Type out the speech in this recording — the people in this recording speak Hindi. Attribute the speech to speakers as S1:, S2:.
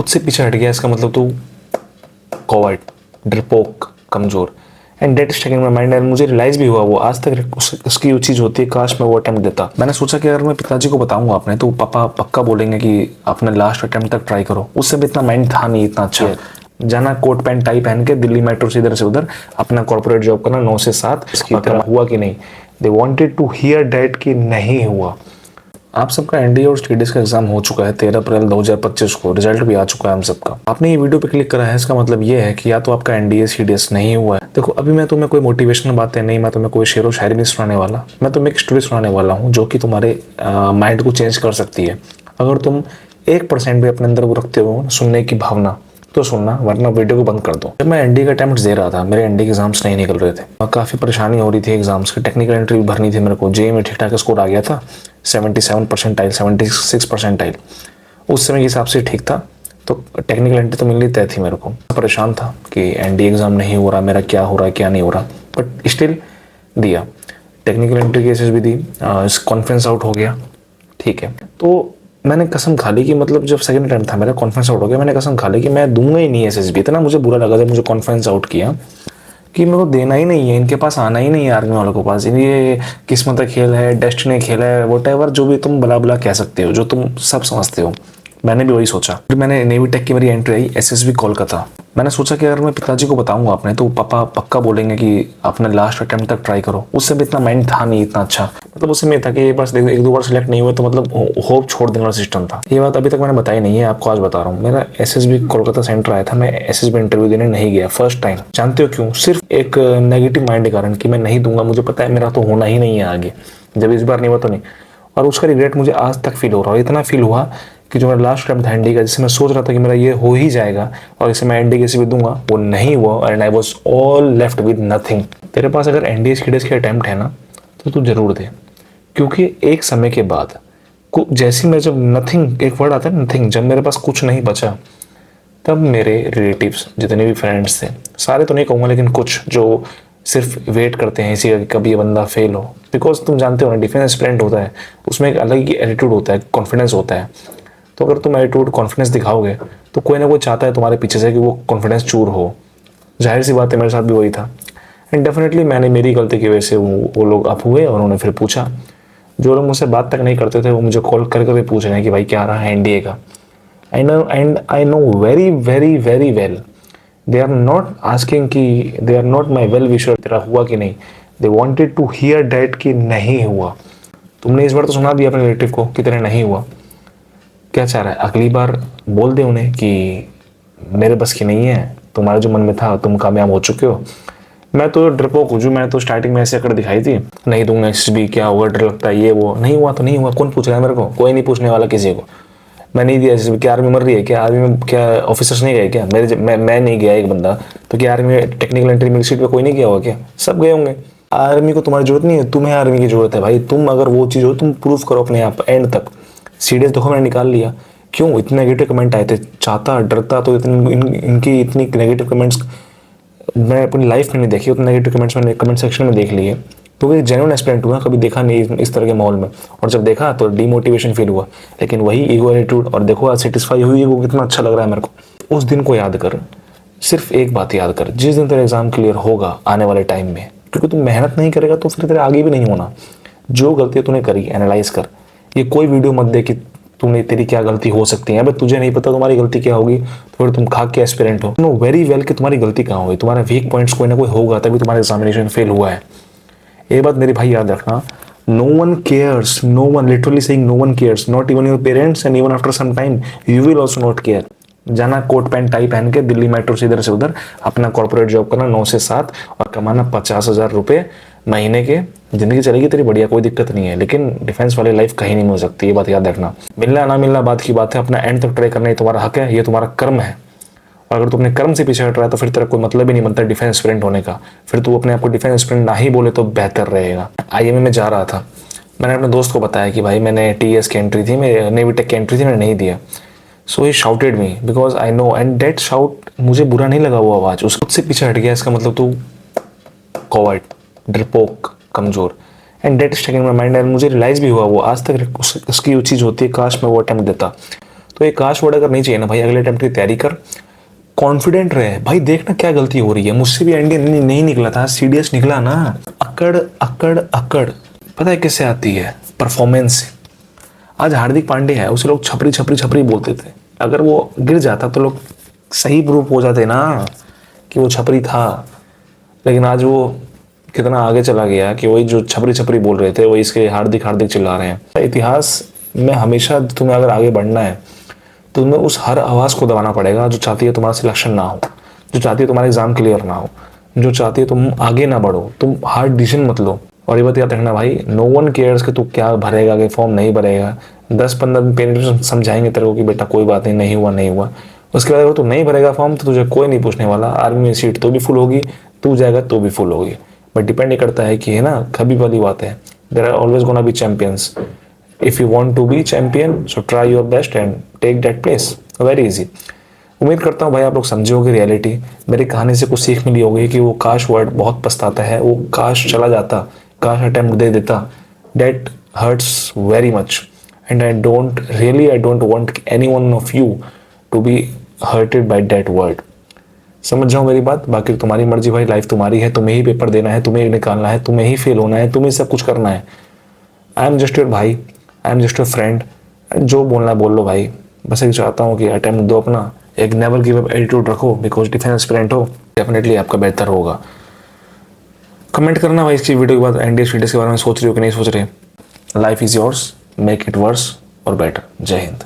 S1: से पीछे हट गया, इसका मतलब तू कॉवर्ड, डरपोक, कमज़ोर। And that stuck in my mind. And मुझे रियलाइज भी हुआ वो आज तक उसकी वो चीज़ होती है, काश मैं वो अटेम्प्ट देता। मैंने सोचा कि अगर मैं पिताजी को बताऊंगा अपने, तो पापा पक्का बोलेंगे कि अपने लास्ट अटेम्प्ट तक ट्राई करो। उससे भी इतना माइंड था नहीं इतना अच्छा। जाना कोट पैंट टाई पहन के दिल्ली मेट्रो से इधर से उधर अपना कॉर्पोरेट जॉब करना 9 से 7, इसकी तरह हुआ कि नहीं। They wanted to hear that कि नहीं हुआ। आप सबका एनडीए और स्टडीज का एग्जाम हो चुका है 13 अप्रैल 2025 को, रिजल्ट भी आ चुका है हम सबका। आपने ये वीडियो पे क्लिक करा है, इसका मतलब ये है कि या तो आपका एनडीए सीडीएस नहीं हुआ है। देखो अभी मैं तुम्हें कोई मोटिवेशनल बातें नहीं, मैं तुम्हें कोई शेरो शायरी नहीं सुनाने वाला, मैं तुम्हें एक स्टोरी सुनाने वाला हूँ जो कि तुम्हारे माइंड को चेंज कर सकती है। अगर तुम 1% भी अपने अंदर वो रखते हो सुनने की भावना तो सुनना, वरना वीडियो को बंद कर दो। जब मैं एनडीए का अटेम्प्ट दे रहा था, मेरे एनडीए के एग्जाम्स नहीं निकल रहे थे, काफ़ी परेशानी हो रही थी एग्जाम्स की। टेक्निकल एंट्री भरनी थी मेरे को, जेईई में ठीक ठाक स्कोर आ गया था 77 परसेंटाइल, 76 परसेंटाइल, उस समय के हिसाब से ठीक था। तो टेक्निकल एंट्री तो मिलनी तय थी मेरे को। परेशान था कि एनडीए एग्जाम नहीं हो रहा, मेरा क्या हो रहा है क्या नहीं हो रहा, बट स्टिल दिया। टेक्निकल एंट्री केसेस भी दी, कॉन्फ्रेंस आउट हो गया, ठीक है। तो मैंने कसम खा ली कि मतलब जब सेकंड अटेम्प्ट था मेरा, कॉन्फ्रेंस आउट हो गया, मैंने कसम खा ली कि मैं दूंगा ही नहीं एसएसबी। इतना मुझे बुरा लगा जब मुझे कॉन्फ्रेंस आउट किया कि मेरे को देना ही नहीं है, इनके पास आना ही नहीं है आर्मी वालों के पास। ये किस्मत का खेल है, डेस्टिनी खेल है, वॉटएवर जो भी तुम बला बला कह सकते हो, जो तुम सब समझते हो। मैंने भी वही सोचा। फिर मैंने नेवी टेक की मेरी एंट्री आई एसएसबी कोलकाता। मैंने सोचा कि अगर मैं पिताजी को बताऊंगा अपने, तो पापा पक्का बोलेंगे कि अपने लास्ट अटेम्प्ट तक ट्राई करो। उससे भी इतना माइंड था नहीं इतना अच्छा, मतलब उससे में था कि बस 1-2 बार सिलेक्ट नहीं हुए तो मतलब होप छोड़ देने वाला सिस्टम था। ये बात अभी तक मैंने बताई नहीं है, आपको आज बता रहा हूँ। मेरा एसएसबी कोलकाता सेंटर आया था, मैं एसएसबी इंटरव्यू देने नहीं गया फर्स्ट टाइम। जानते हो क्यों? सिर्फ एक नेगेटिव माइंड के कारण कि मैं नहीं दूंगा, मुझे पता है मेरा तो होना ही नहीं है आगे। जब इस बार नहीं हुआ तो नहीं, और उसका रिग्रेट मुझे आज तक फील हो रहा है। इतना फील हुआ कि जो मेरा लास्ट अटेम्प्ट था एनडी का, जिससे मैं सोच रहा था कि मेरा ये हो ही जाएगा और इसे मैं एनडी के भी दूंगा, वो नहीं हुआ। And I was all left with nothing. तेरे पास अगर एनडीए सीडीएस के अटेम्प्ट है ना, तो तू जरूर दे, क्योंकि एक समय के बाद जैसी मैं जब नथिंग, एक वर्ड आता है नथिंग, जब मेरे पास कुछ नहीं बचा, तब मेरे रिलेटिव्स जितने भी फ्रेंड्स थे, सारे तो नहीं कहूँगा लेकिन कुछ जो सिर्फ वेट करते हैं इसी का कि कभी ये बंदा फेल हो। बिकॉज तुम जानते हो ना, डिफेंस एस्पिरेंट होता है, उसमें एक अलग ही एटीट्यूड होता है, कॉन्फिडेंस होता है। तो अगर तुम एटीट्यूड कॉन्फिडेंस दिखाओगे तो कोई ना कोई चाहता है तुम्हारे पीछे से कि वो कॉन्फिडेंस चूर हो। जाहिर सी बात है, मेरे साथ भी वही था। एंड डेफिनेटली मैंने, मेरी गलती की वजह से वो लोग अप हुए और उन्होंने फिर पूछा। जो लोग मुझसे बात तक नहीं करते थे वो मुझे कॉल कर कर पूछ रहे हैं कि भाई क्या रहा है एनडीए का। I know very very very well, they are not asking कि, they are not my well wisher तेरा हुआ कि नहीं। They wanted to hear that कि नहीं हुआ। तुमने इस बार तो सुना दिया अपने रिलेटिव को कि तेरा नहीं हुआ, क्या चाह रहा है अगली बार बोल दे उन्हें कि मेरे बस की नहीं है, तुम्हारे जो मन में था तुम कामयाब हो चुके हो। मैं तो डरपोक हूँ, मैं तो स्टार्टिंग में ऐसे अकड़ दिखाई थी, नहीं दूंगा एसएसबी, क्या हुआ, डर लगता है, ये वो। नहीं हुआ तो नहीं हुआ, कौन पूछ रहा है मेरे को? कोई नहीं पूछने वाला किसी को। मैं नहीं दिया एसएसबी। क्या आर्मी मर रही है क्या? आर्मी में क्या ऑफिसर्स नहीं गए क्या? मैं नहीं गया एक बंदा, तो क्या आर्मी में टेक्निकल एंट्री मिल सीट पे कोई नहीं गया होगा क्या? सब गए होंगे। आर्मी को तुम्हारी जरूरत नहीं है, तुम्हें आर्मी की जरूरत है भाई। तुम अगर वो चीज़ हो, तुम प्रूफ करो अपने आप एंड तक। सीडीएस देखो मैंने निकाल लिया। क्यों इतने नेगेटिव कमेंट आए थे? चाहता डरता तो इनकी इतनी नेगेटिव कमेंट्स मैं अपनी लाइफ में नहीं देखी। उतने नेगेटिव कमेंट्स मैंने कमेंट सेक्शन में देख लिए, क्योंकि जेन्युइन एस्पिरेंट हुआ, कभी देखा नहीं इस तरह के माहौल में। और जब देखा तो डीमोटिवेशन फील हुआ, लेकिन वही ईगो एटीट्यूड। और देखो आज सेटिस्फाई हुई, वो कितना अच्छा लग रहा है मेरे को। उस दिन को याद कर, सिर्फ एक बात याद कर, जिस दिन तेरा एग्जाम क्लियर होगा आने वाले टाइम में, क्योंकि तू मेहनत नहीं करेगा तो फिर तेरे आगे भी नहीं होना। जो गलती तूने करी एनालाइज कर। ये कोई वीडियो मत दे कि तूने, तेरी क्या गलती हो सकती है। अगर तुझे नहीं पता तुम्हारी गलती क्या होगी तो फिर तुम खाक के एस्पिरेंट हो। नो वेरी वेल कि तुम्हारी गलती कहाँ होगी, तुम्हारा वीक पॉइंट्स कोई ना कोई होगा, तभी तुम्हारा एग्जामिनेशन फेल हुआ है। ये बात मेरे भाई याद रखना। No one cares, no one, literally saying no one cares, not even your parents, and even after some time you will also not care. जाना कोट पैंट टाई पहन के दिल्ली मेट्रो से इधर से उधर अपना कॉर्पोरेट जॉब करना 9 से 7 और कमाना 50,000 रुपये महीने के। जिंदगी चलेगी तेरी बढ़िया, कोई दिक्कत नहीं है, लेकिन डिफेंस वाली लाइफ कहीं नहीं मिल सकती। ये बात याद रखना। मिलना ना मिलना बात की बात है, अपना एंड तक ट्राई करना, ये तुम्हारा हक है, ये तुम्हारा कर्म है। और अगर तू अपने कर्म से पीछे हट रहा है तो फिर तेरा कोई मतलब ही नहीं बनता डिफेंस एस्पिरेंट होने का। फिर तू अपने आप को डिफेंस एस्पिरेंट ना ही बोले तो बेहतर रहेगा। आईएमए में जा रहा था, मैंने अपने दोस्त को बताया कि भाई मैंने टीएस की एंट्री थी, मैं नेवी टेक की एंट्री थी, मैंने नहीं दिया। So he shouted me because I know, and that shout मुझे बुरा नहीं लगा वो आवाज़। उससे पीछे हट गया, इसका मतलब तू कॉवर्ड, डरपोक, कमज़ोर। And that stuck in my mind. And मुझे रियलाइज़ भी हुआ वो आज तक उसकी वो चीज़ होती है, काश मैं वो अटेम्प्ट देता। तो ये काश वर्ड अगर नहीं चाहिए ना भाई, अगले अटेम्प्ट की तैयारी कर, कॉन्फिडेंट रहे भाई। देखना क्या गलती हो रही है, मुझसे भी एनडीए नहीं निकला था, सीडीएस निकला ना। अकड़ अकड़ अकड़ पता है किससे आती है? परफॉर्मेंस से। आज हार्दिक पांडे है, उसे लोग छपरी छपरी छपरी बोलते थे, अगर वो गिर जाता तो लोग सही प्रूफ हो जाते ना कि वो छपरी था। लेकिन आज वो कितना आगे चला गया कि वही जो छपरी छपरी बोल रहे थे वही इसके हार्दिक हार्दिक चिल्ला रहे हैं। इतिहास में हमेशा तुम्हें अगर आगे बढ़ना है तो तुम्हें उस हर आवाज़ को दबाना पड़ेगा जो चाहती है तुम्हारा सिलेक्शन ना हो, जो चाहती है तुम्हारा एग्जाम क्लियर ना हो, जो चाहती है तुम आगे ना बढ़ो, तुम हार्ड डिसीजन मत लो। और ये बात याद रखना भाई, नो वन केयर्स कि तू क्या भरेगा, कि फॉर्म नहीं भरेगा। 10-15 दिन पेरेंट्स समझाएंगे तेरे को कि बेटा कोई बात नहीं, नहीं हुआ नहीं हुआ। उसके बाद अगर तू नहीं भरेगा फॉर्म तो तुझे कोई नहीं पूछने वाला। आर्मी में सीट तो भी फुल होगी, तू जाएगा तो भी फुल होगी। बट डिपेंड नहीं करता है कि है ना, कभी वाली बात है, there are always gonna be champions. If you want to be champion so try your best and take that place, very easy. उम्मीद करता हूँ भाई आप लोग समझे होगे रियलिटी, मेरी कहानी से कुछ सीख मिली होगी कि वो काश वर्ड बहुत पछताता है, वो काश चला जाता, काश अटेम्प्ट दे देता। That hurts very much and I don't want any one of you to be hurted by that word. समझ जाओ मेरी बात। बाकी तुम्हारी मर्जी भाई, लाइफ तुम्हारी है, तुम्हें ही पेपर देना है, तुम्हें ही निकालना है, तुम्हें ही फेल होना है, तुम्हें सब कुछ करना है। आई एम जस्ट योर भाई, I am just your friend. जो बोलना है बोल लो भाई, बस एक चाहता हूँ कि अटेम्प्ट दो अपना, एक नेवर गिव अप एटीट्यूड रखो, बिकॉज डिफेंस एस्पिरेंट हो, डेफिनेटली आपका बेहतर होगा। कमेंट करना भाई इसकी वीडियो के बाद एनडीए सीडीएस के बारे में सोच रहे हो कि नहीं सोच रहे। Life is yours, make it worse और बेटर। जय हिंद।